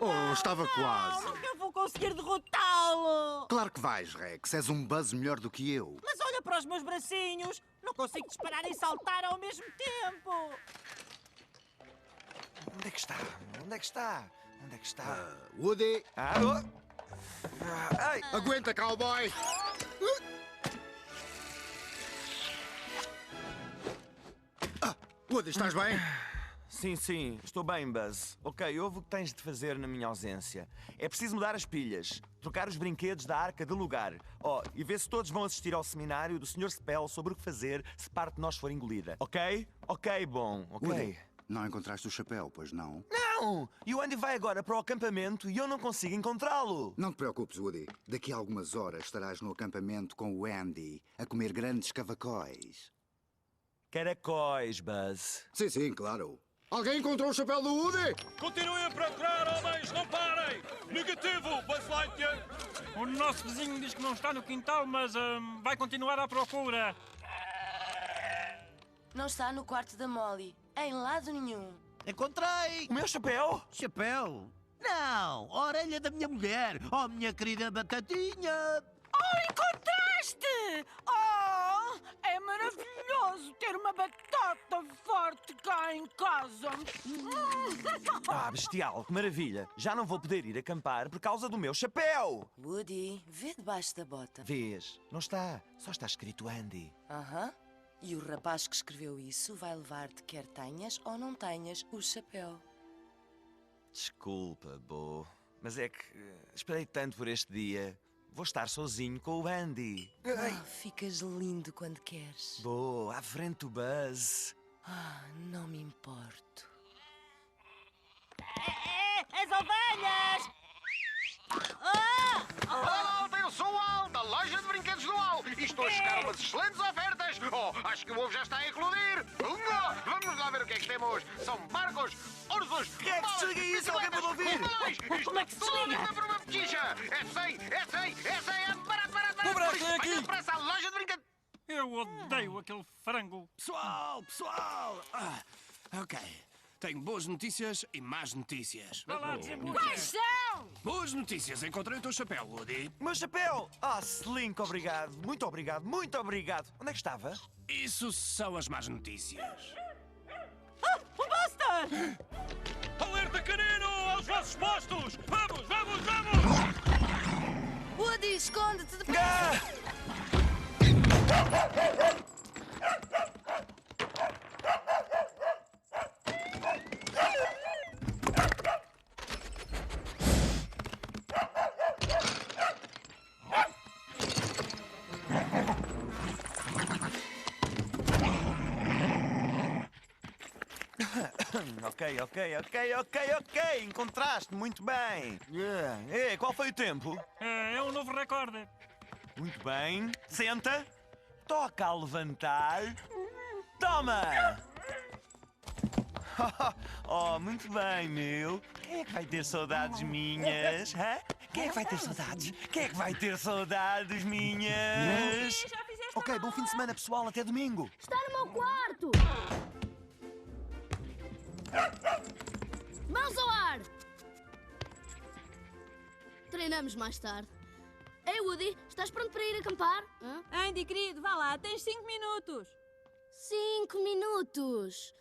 Oh, estava quase. Nunca vou conseguir derrotá-lo! Claro que vais, Rex. És um Buzz melhor do que eu. Mas olha para os meus bracinhos! Não consigo disparar e saltar ao mesmo tempo! Onde é que está? Onde é que está? Onde é que está? Woody, Ai! aguenta, cowboy. Woody, estás bem? Sim, estou bem, Buzz. Ok, ouve o que tens de fazer na minha ausência. É preciso mudar as pilhas, trocar os brinquedos da arca de lugar. Oh, e ver se todos vão assistir ao seminário do Sr. Spell sobre o que fazer se parte de nós for engolida. Ok? Ok, bom, ok. Woody, não encontraste o chapéu, pois não? Não! E o Andy vai agora para o acampamento e eu não consigo encontrá-lo. Não te preocupes, Woody. Daqui a algumas horas estarás no acampamento com o Andy a comer grandes cavacóis. Caracóis, Buzz. Sim, claro. Alguém encontrou o chapéu do Woody? Continuem a procurar, homens, não parem! Negativo, Buzz Lightyear! O nosso vizinho diz que não está no quintal, mas vai continuar à procura. Não está no quarto da Molly, em lado nenhum. Encontrei! O meu chapéu? Chapéu? Não, a orelha da minha mulher. Oh, minha querida batatinha! Oh, encontraste! Oh, é maravilhoso ter uma batata forte cá em casa. Ah, bestial, que maravilha. Já não vou poder ir acampar por causa do meu chapéu. Woody, vê debaixo da bota. Vês? Não está. Só está escrito Andy. Aham. E o rapaz que escreveu isso vai levar-te, quer tenhas ou não tenhas, o chapéu. Desculpa, Bo. Mas é que esperei tanto por este dia. Vou estar sozinho com o Andy. Oh, ficas lindo quando queres. Bo, à frente do Buzz. Ah, não me importo. As ovelhas! Olá, malta, eu sou o Al, da loja de brinquedos do Al. E estou a chegar a umas excelentes ofertas. Oh, acho que o ovo já está a eclodir. Vamos lá ver o que é que temos. São barcos, ursos... Quem é que desliga isso? Alguém pode ouvir? Como é que se Tudo liga? por uma pechicha. É 100, é barato. Cobra, vem aqui. Venha depressa à loja de brinquedos. Eu odeio aquele frango. Pessoal! Ok. Tenho boas notícias e más notícias. Vá lá, desembucha. Quais são? Boas notícias, encontrei o teu chapéu, Woody. O meu chapéu! Ah, Slink, obrigado. Muito obrigado, muito obrigado. Onde é que estava? Isso são as más notícias. O Buster! Alerta canino! Aos vossos postos! Vamos! Woody, esconde-te depressa! Ah! Ok. Encontraste, muito bem. Qual foi o tempo? É um novo recorde. Muito bem. Senta. Toca a levantar. Toma! Oh, muito bem, meu. Quem é que vai ter saudades minhas? Hã? Quem é que vai ter saudades? Quem é que vai ter saudades minhas? Ok, bom fim de semana, pessoal. Até domingo. Está no meu quarto! Mãos ao ar! Treinamos mais tarde. Ei, Woody, estás pronto para ir acampar? Andy, querido, vá lá, tens 5 minutos. 5 minutos!